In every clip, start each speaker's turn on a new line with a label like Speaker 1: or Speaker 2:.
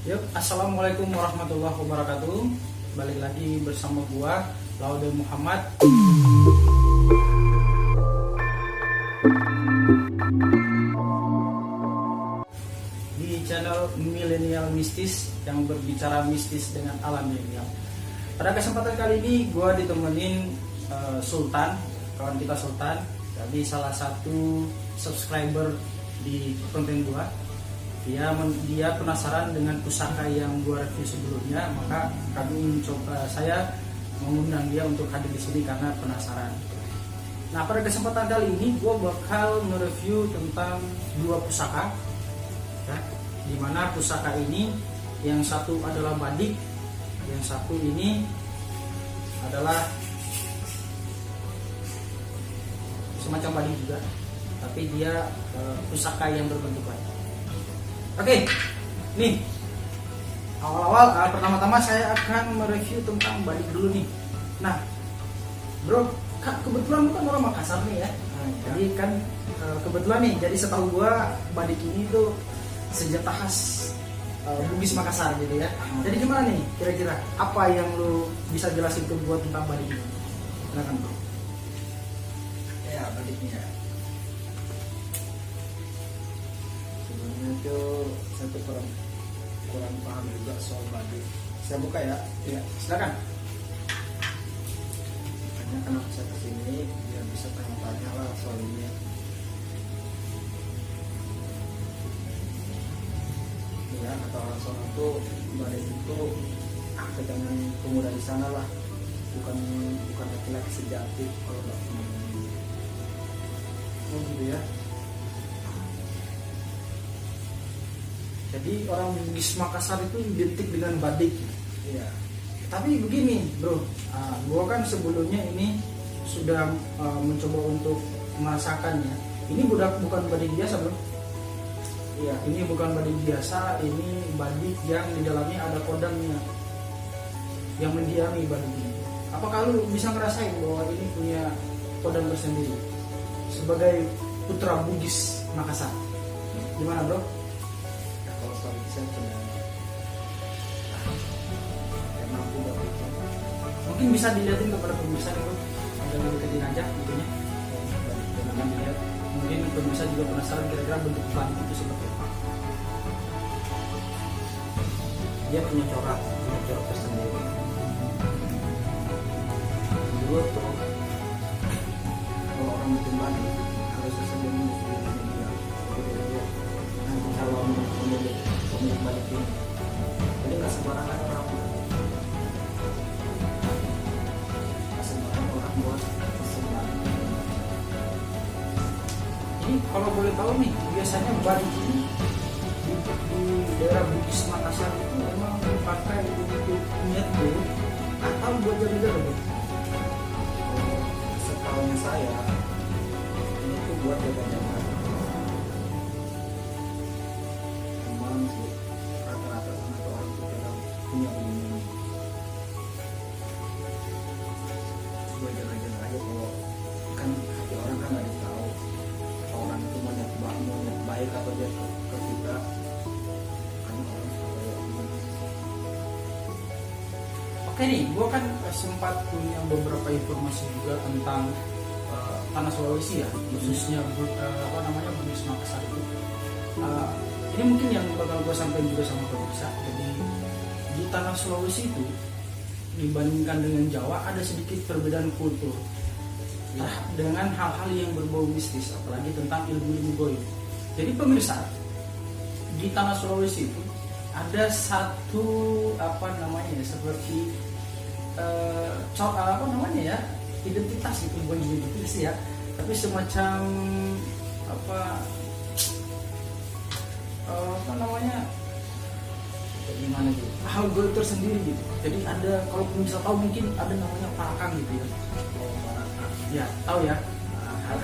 Speaker 1: Yuk, assalamualaikum warahmatullahi wabarakatuh. Balik lagi bersama gua Laude Muhammad di channel Milenial Mistis yang berbicara mistis dengan alam milenial. Pada kesempatan kali ini gua ditemenin Sultan, kawan kita Sultan. Jadi salah satu subscriber di konten gua. Dia penasaran dengan pusaka yang gua review sebelumnya, maka saya mengundang dia untuk hadir di sini karena penasaran. Nah, pada kesempatan kali ini gua bakal mereview tentang dua pusaka, ya, dimana pusaka ini yang satu adalah badik, yang satu ini adalah semacam badik juga, tapi dia pusaka yang berbentuk lain. Oke, nih awal-awal pertama-tama saya akan mereview tentang badik dulu nih. Nah, bro, kebetulan lu kan orang Makassar nih ya. Jadi kan kebetulan nih, jadi setahu gua badik ini tuh senjata khas Bugis Makassar gitu ya. Jadi gimana nih kira-kira apa yang lu bisa jelasin ke gua tentang badik ini? Silakan, bro.
Speaker 2: Ya, badiknya itu saya tuh kurang paham juga soal badik. Saya buka ya.
Speaker 1: Ya, silakan.
Speaker 2: Makanya kenapa saya kesini biar bisa tanya-tanya lah soal ini. Ya, kata orang soal itu badik itu kejangan pemuda di sana lah, bukan laki-laki sejati kalau nggak
Speaker 1: gitu ya. Jadi orang Bugis Makassar itu identik dengan badik.
Speaker 2: Iya.
Speaker 1: Tapi begini, bro, gua kan sebelumnya ini sudah mencoba untuk merasakannya. Ini bukan badik biasa, bro. Iya, ini bukan badik biasa. Ini badik yang di dalamnya ada kodamnya, yang mendiami badik ini. Apakah lu bisa ngerasain bahwa ini punya kodam tersendiri sebagai putra Bugis Makassar? Gimana, bro?
Speaker 2: Kalau soal itu saya punya mampu berpikir.
Speaker 1: Mungkin bisa dilihatin kepada pemirsa dulu, agak deketin aja tentunya. Jangan dilihat. Mungkin pemirsa juga penasaran kira-kira bentuk badik itu seperti apa.
Speaker 2: Dia punya corak tersendiri. Dulu tuh kalau orang bikin badik harus sesuai dia. Nanti kalau pemilik badik ini, jadi nggak sembarangan orang buat sembarangan.
Speaker 1: Ini kalau boleh tahu nih, biasanya badik ini di daerah Bugis Makassar itu memang dipakai untuk niat dulu atau buat jaga-jaga, bro?
Speaker 2: Setahunya saya ini tuh buat jaga-jaga. Memang sih rata-rata anak orang itu punya begini. Buat jaga-jaga aja, kalau kan hati orang kan nggak tahu orang itu mau niat baik atau dia ke kita. Kan orang suka kayak begini.
Speaker 1: Oke nih, gue kan sempat punya beberapa informasi juga tentang tanah Sulawesi ya, khususnya Bugis Makassar itu. Ini mungkin yang bakal gue sampaikan juga sama pemirsa. Jadi di tanah Sulawesi itu dibandingkan dengan Jawa ada sedikit perbedaan kultur dengan hal-hal yang berbau mistis, apalagi tentang ilmu-ilmu goib. Jadi pemirsa, di tanah Sulawesi itu ada satu seperti identitas itu, bukan identitas ya, tapi semacam gimana gitu, hal goib tersendiri gitu. Jadi ada, kalau bisa tahu mungkin ada namanya parakang gitu ya. Ya tahu ya.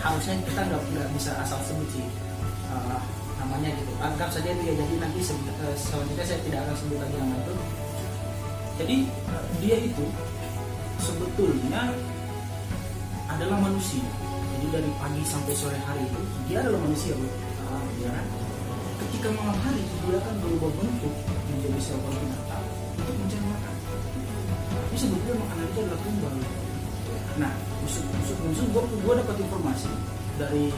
Speaker 1: Harusnya kita nggak bisa asal sebut sih namanya gitu. Anggap saja itu ya. Jadi nanti selanjutnya saya tidak akan sebut lagi nama itu. Jadi dia itu sebetulnya adalah manusia. Jadi dari pagi sampai sore hari itu dia adalah manusia, bro. Ya kan? Ketika malam hari dia akan berubah bentuk menjadi dari seekor binatang untuk mencari makan. Tapi sebetulnya makanan itu adalah tumbal. Nah, maksud gue dapat informasi dari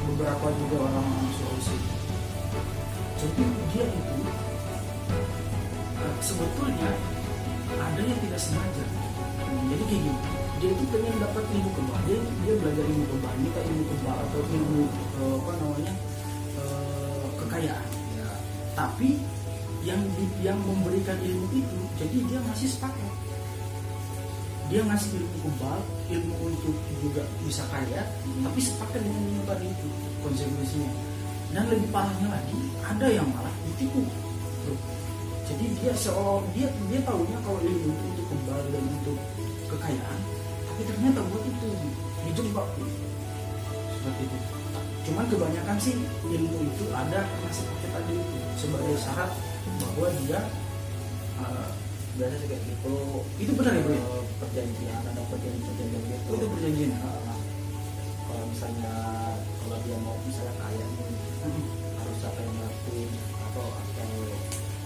Speaker 1: beberapa juga orang-orang Sulawesi. Jadi dia itu sebetulnya ada yang tidak sengaja. Jadi kayak gini, dia itu pengen dapat ilmu kebal, dia belajar ilmu kebal, minta ilmu kebal atau ilmu kekayaan. Ya. Tapi yang memberikan ilmu itu, jadi dia ngasih sepaket. Dia ngasih ilmu kebal, ilmu untuk juga bisa kaya, tapi sepaket dengan ilmu tadi itu konsekuensinya. Dan lebih parahnya lagi, ada yang malah ditipu. Jadi dia tahunya kalau ilmu itu untuk kebal dan untuk kekayaan, tapi ternyata buat itu dijebak seperti itu. Cuman kebanyakan sih ilmu itu ada karena sepaket tadi itu sebagai syarat bahwa dia
Speaker 2: biasa kayak gitu.
Speaker 1: Itu benar ya bro?
Speaker 2: Perjanjian, ada perjanjian gitu.
Speaker 1: Itu perjanjian.
Speaker 2: Kalau misalnya kalau dia mau misalnya kaya nih, harus apa yang lakuin atau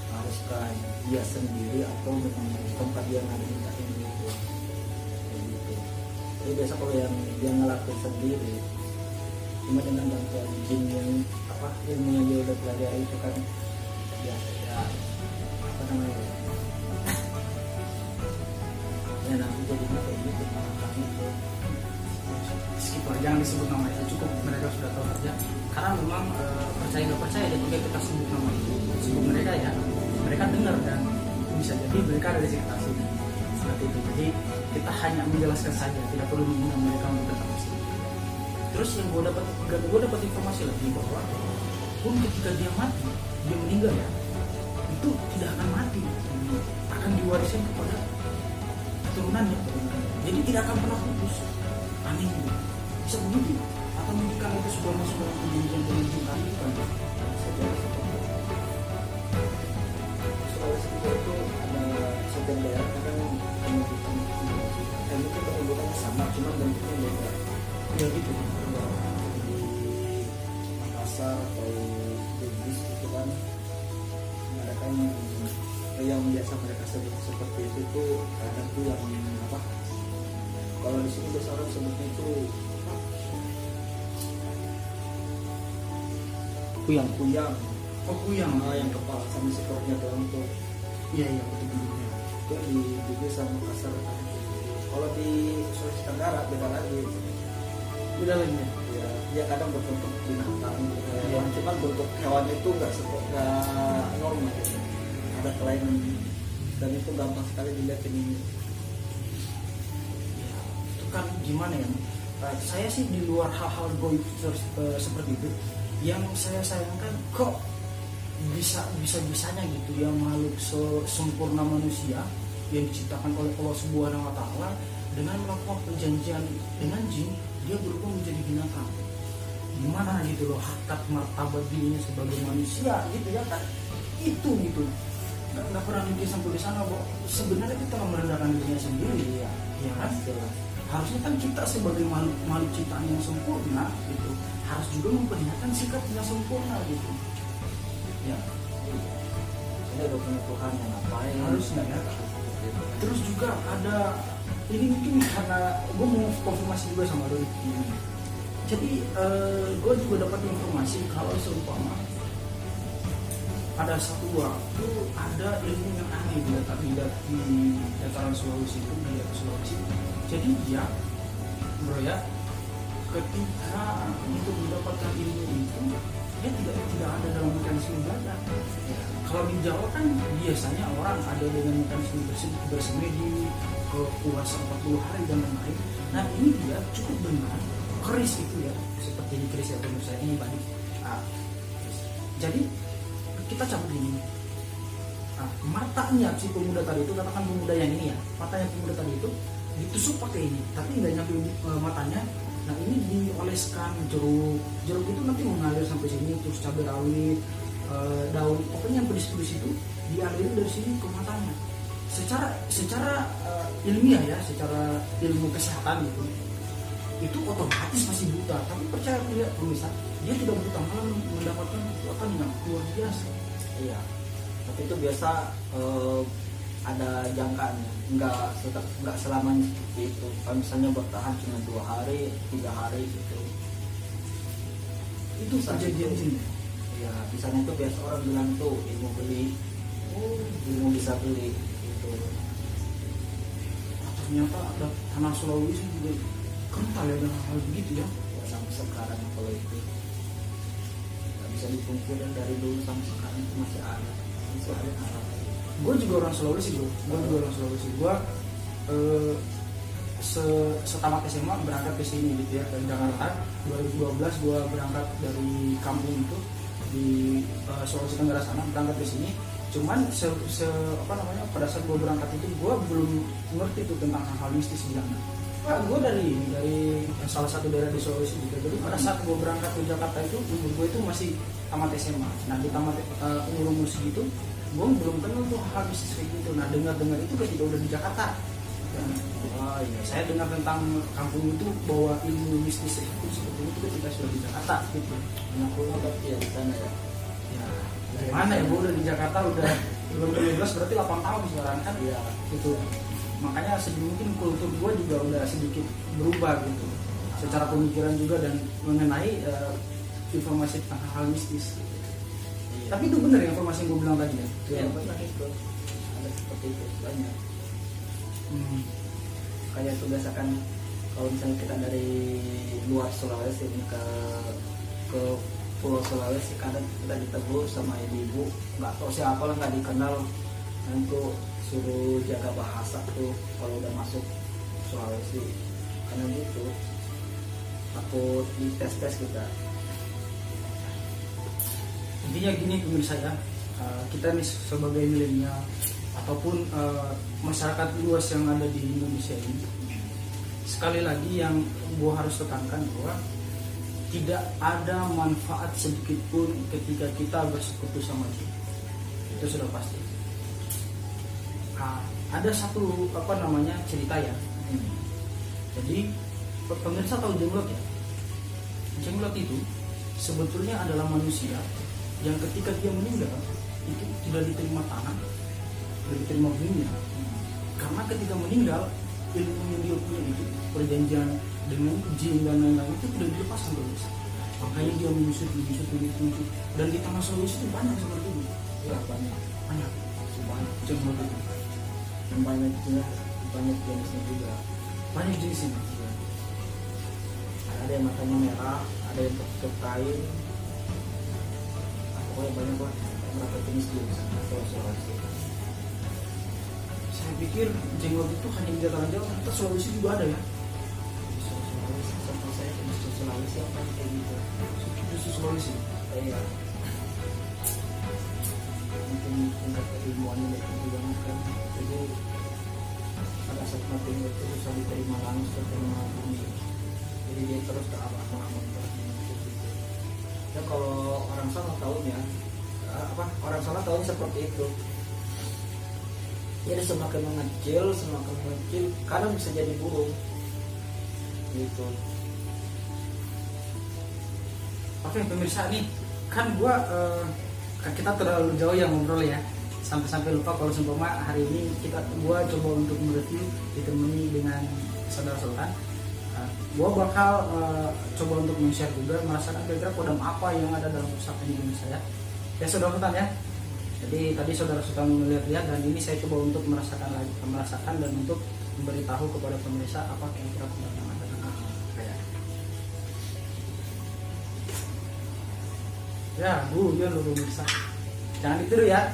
Speaker 2: haruskah dia sendiri atau dengan tempat dia minta ini gitu. Jadi biasa kalau yang dia ngelakuin sendiri, cuma dengan bantuan jin yang ilmu yang dia udah pelajari itu kan biasa ya apa namanya ya nanti jadi kayak gitu makan itu.
Speaker 1: Skip lah, jangan disebut nama itu, cukup mereka sudah tahu saja. Karena memang percaya nggak percaya, dan jika kita sebut nama itu, sebut mereka ya, mereka dengar dan bisa jadi mereka ada di sekitar sini seperti itu. Jadi kita hanya menjelaskan saja, tidak perlu mengundang mereka untuk datang ke sini. Terus yang gue dapat informasi lagi bahwa pun ketika dia mati, dia meninggal ya, itu tidak akan mati, akan diwariskan kepada keturunannya. Jadi tidak akan pernah putus. Aneh gitu. Bisa begitu. Atau mungkin itu sudah masuk dalam perjanjian tadi kan?
Speaker 2: Sulawesi itu ada setiap daerah kadang mungkin penyebutannya sama, cuma bentuknya beda.
Speaker 1: Ya gitu.
Speaker 2: Di Makassar atau Bugis itu kan mereka yang biasa mereka sebut seperti itu tuh kadang tuh yang apa? Kalau di sini biasa orang sebutnya itu kuyang.
Speaker 1: Oh kuyang.
Speaker 2: Yang kepala sama sekornya doang tuh.
Speaker 1: Iya betul.
Speaker 2: Itu di Bugis sama Makassar. Kalau di Sulawesi Tenggara beda lagi.
Speaker 1: Beda lagi ya.
Speaker 2: Dia kadang berbentuk binatang, hewan, cuman bentuk hewannya itu nggak normal gitu. Ada kelainan dan itu gampang sekali dilihat ini.
Speaker 1: Ya, itu kan gimana ya? Saya sih di luar hal-hal goib seperti itu, yang saya sayangkan kok bisa-bisanya gitu yang makhluk sempurna manusia yang diciptakan oleh Allah Subhanahu wa Ta'ala dengan melakukan perjanjian dengan jin, dia berubah menjadi binatang. Gimana gitu loh harkat martabat dirinya sebagai manusia gitu ya kan? Itu gitu. Nggak pernah mikir sampai di sana bahwa sebenarnya kita telah merendahkan dirinya sendiri ya kan? Harusnya kan kita sebagai makhluk ciptaan yang sempurna gitu harus juga memperlihatkan sikap yang sempurna gitu ya.
Speaker 2: Ini udah punya Tuhan yang ngapain
Speaker 1: harusnya ya. Terus juga ada ini mungkin karena gue mau konfirmasi juga sama Doi. Jadi gue juga dapat informasi kalau seumpama pada satu waktu ada ilmu yang aneh di dataran Sulawesi itu di Sulawesi. Jadi dia bro ya, ketika untuk mendapatkan ilmu itu dia tidak ada dalam mekanisme belajar. Kalau di Jawa kan biasanya orang ada dengan mekanisme bersemedi ke puasa 40 hari dan lain-lain. Nah ini dia cukup dengan keris itu ya, seperti di keris ya menurut saya ini balik. Jadi kita cabut ini. Matanya si pemuda tadi itu, katakan pemuda yang ini ya, matanya pemuda tadi itu ditusuk pakai ini, tapi nggak nyampe matanya. Nah ini dioleskan jeruk itu nanti mengalir sampai sini, terus cabai rawit, daun, pokoknya yang pedis-pedis itu dialirin dari sini ke matanya. Secara ilmiah ya, secara ilmu kesehatan gitu, itu otomatis masih buta. Tapi percaya pemirsa, dia tidak buta, malah mendapatkan kekuatan yang luar biasa.
Speaker 2: Iya. Tapi itu biasa ada jangkanya, nggak selamanya seperti itu. Kalau misalnya bertahan cuma 2 hari 3 hari gitu,
Speaker 1: Itu kejadian jin.
Speaker 2: ya di sana itu biasa orang bilang tuh ilmu beli, ilmu bisa beli gitu.
Speaker 1: Ternyata ada tanah Sulawesi juga kental ya dengan hal begitu ya.
Speaker 2: Ya, sampai sekarang kalau itu nggak bisa dipungkiri, dari dulu sampai sekarang itu masih ada hal.
Speaker 1: Gue juga orang Sulawesi bro, gue setamat SMA berangkat ke sini gitu ya, dari Jakarta. 2012 gue berangkat dari kampung itu di Sulawesi Tenggara sana, berangkat ke sini. Cuman pada saat gue berangkat itu gue belum ngerti tuh tentang hal mistis di sana. Gue dari salah satu daerah di Sulawesi juga. Jadi pada saat gue berangkat ke Jakarta itu umur gue itu masih tamat SMA. Nah di tamat umur segitu gue belum kenal tuh hal mistis kayak gitu. Nah dengar itu ketika udah di Jakarta.
Speaker 2: Iya.
Speaker 1: Saya dengar tentang kampung itu bahwa ilmu mistis itu seperti itu ketika sudah di Jakarta gitu.
Speaker 2: Anak gue berarti ya di sana ya.
Speaker 1: Ya gimana ya, gue udah di Jakarta udah 2015 berarti 8 tahun sekarang kan.
Speaker 2: Iya.
Speaker 1: Gitu. Makanya mungkin kultur gue juga udah sedikit berubah gitu. Secara pemikiran juga dan mengenai informasi tentang hal mistis.
Speaker 2: Iya.
Speaker 1: Tapi itu benar ya informasi yang gue bilang tadi ya.
Speaker 2: Ya, benar itu. Ada seperti itu banyak. Kayak itu biasakan kalau misalnya kita dari luar Sulawesi ini ke Pulau Sulawesi, kadang kita ditegur sama ibu, nggak tahu siapa lah, nggak dikenal, nanti suruh jaga bahasa tuh kalau udah masuk Sulawesi, karena gitu takut dites kita.
Speaker 1: Intinya gini pemirsa ya, kita nih sebagai milenial ataupun masyarakat luas yang ada di Indonesia ini, sekali lagi yang gua harus tekankan bahwa tidak ada manfaat sedikit pun ketika kita bersekutu sama jin. Itu sudah pasti. Ada satu cerita ya. Jadi pemirsa tahu jenglot ya? Jenglot itu sebetulnya adalah manusia yang ketika dia meninggal itu tidak diterima tanah, tidak diterima bumi. Karena ketika meninggal ilmu yang dia punya itu, perjanjian dengan jin dan lain-lain itu tidak dilepaskan terus. Makanya dia menyusut. Dan di tanah Sulawesi itu banyak seperti itu.
Speaker 2: Ya banyak
Speaker 1: Jenglot itu.
Speaker 2: Banyak jenisnya juga.
Speaker 1: Banyak jenisnya.
Speaker 2: Ada yang matanya merah, ada yang tertutup kain. Pokoknya banyak lah, berapa jenis di sana Sulawesi.
Speaker 1: Saya pikir jenglot itu hanya di dataran Jawa, ternyata Sulawesi juga ada ya.
Speaker 2: Sulawesi, contoh saya di Sulawesi apa kayak gitu.
Speaker 1: Justru Sulawesi.
Speaker 2: Iya. Mungkin tingkat keilmuannya lebih juga kan. Jadi pada saat mati itu bisa diterima langsung terima bumi. Jadi dia terus ke abang-abang terus gitu. Ya kalau orang sana tahunya orang sana tahu seperti itu. Jadi semakin mengecil, kadang bisa jadi burung. Gitu.
Speaker 1: Oke pemirsa nih, kan kita terlalu jauh ya ngobrol ya, sampai lupa kalau seumpama hari ini gua coba untuk mereview ditemani dengan saudara Sultan. Gua bakal coba untuk men-share juga merasakan kira-kira kodam apa yang ada dalam pusaka ini saya. Ya saudara Sultan ya. Jadi tadi saudara Sultan melihat dan ini saya coba untuk merasakan dan untuk memberitahu kepada pemirsa apa kira-kira kodam yang ada. Ya, guyon lo pemirsa. Jangan ditiru ya.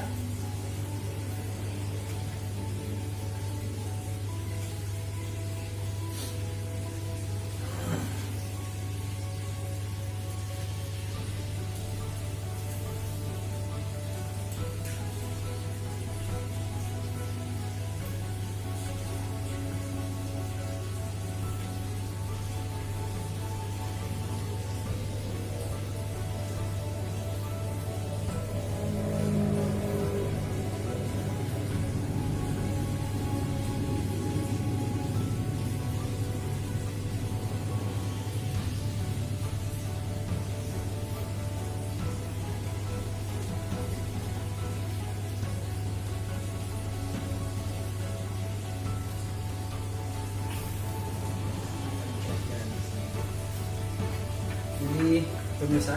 Speaker 1: pemirsa,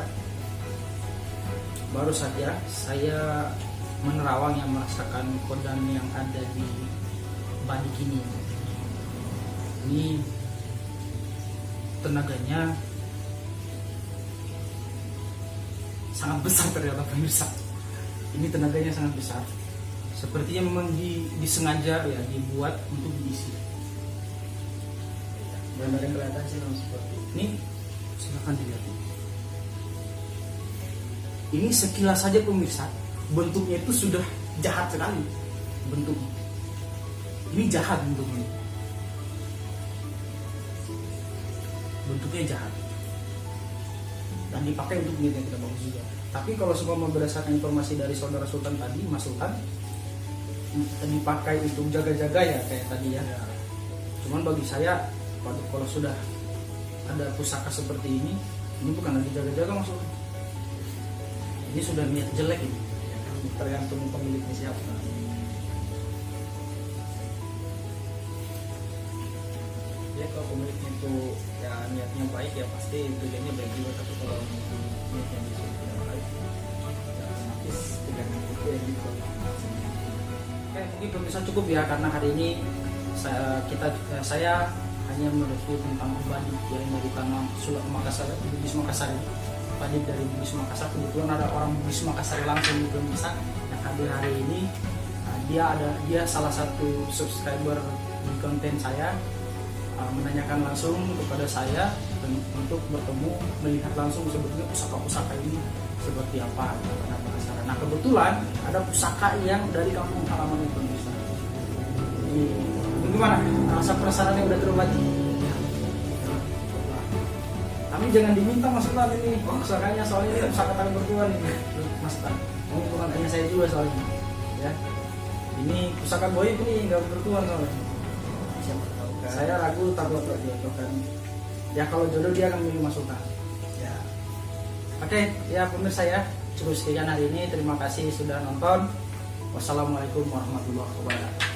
Speaker 1: baru saja saya menerawang yang merasakan kodam yang ada di Badik ini. Ini tenaganya sangat besar ternyata pemirsa. Ini tenaganya sangat besar. Sepertinya memang disengaja ya, dibuat untuk diisi.
Speaker 2: Benar yang kelihatan sih seperti
Speaker 1: Ini silakan dilihat. Ini sekilas saja pemirsa, bentuknya itu sudah jahat sekali bentuknya. Ini jahat bentuknya. Bentuknya jahat. Dan dipakai untuk niat yang tidak bagus juga. Tapi kalau semua berdasarkan informasi dari saudara Sultan tadi, Mas Sultan, dipakai untuk jaga-jaga ya kayak tadi ya. Cuman bagi saya, kalau sudah ada pusaka seperti ini bukan lagi jaga-jaga Mas Sultan. Ini sudah niat jelek ini.
Speaker 2: tergantung pemiliknya siapa. Ya kalau pemiliknya itu ya niatnya baik ya pasti tujuannya baik juga, tapi kalau niatnya bisa tidak baik ya otomatis tidak itu yang dikualifikasi.
Speaker 1: Oke, mungkin pemirsa cukup ya, karena hari ini saya hanya mereview tentang Badik yang dari tanah Sulak Makassar, Bugis Makassar. Badik dari Bugis Makassar, kebetulan ada orang Bugis Makassar langsung di pemirsa yang hadir hari ini. Dia salah satu subscriber di konten saya, menanyakan langsung kepada saya untuk bertemu, melihat langsung sebetulnya pusaka-pusaka ini seperti apa di tanah Makassar. Nah kebetulan ada pusaka yang dari kampung halaman itu pemirsa. Gimana? Rasa penasarannya udah terobati? Kami jangan diminta Mas Tan ini pusakanya, soalnya ini pusaka tangan bertuan ini Mas Tan. Ini bukan hanya saya juga soalnya ya. Ini pusaka goib ini nggak bertuan soalnya.
Speaker 2: Siapa tahu kan?
Speaker 1: Saya ragu takut kan. Ya kalau jodoh dia akan milih Mas Sultan.
Speaker 2: Ya.
Speaker 1: Oke, ya pemirsa ya, cukup sekian hari ini. Terima kasih sudah nonton. Wassalamualaikum warahmatullahi wabarakatuh.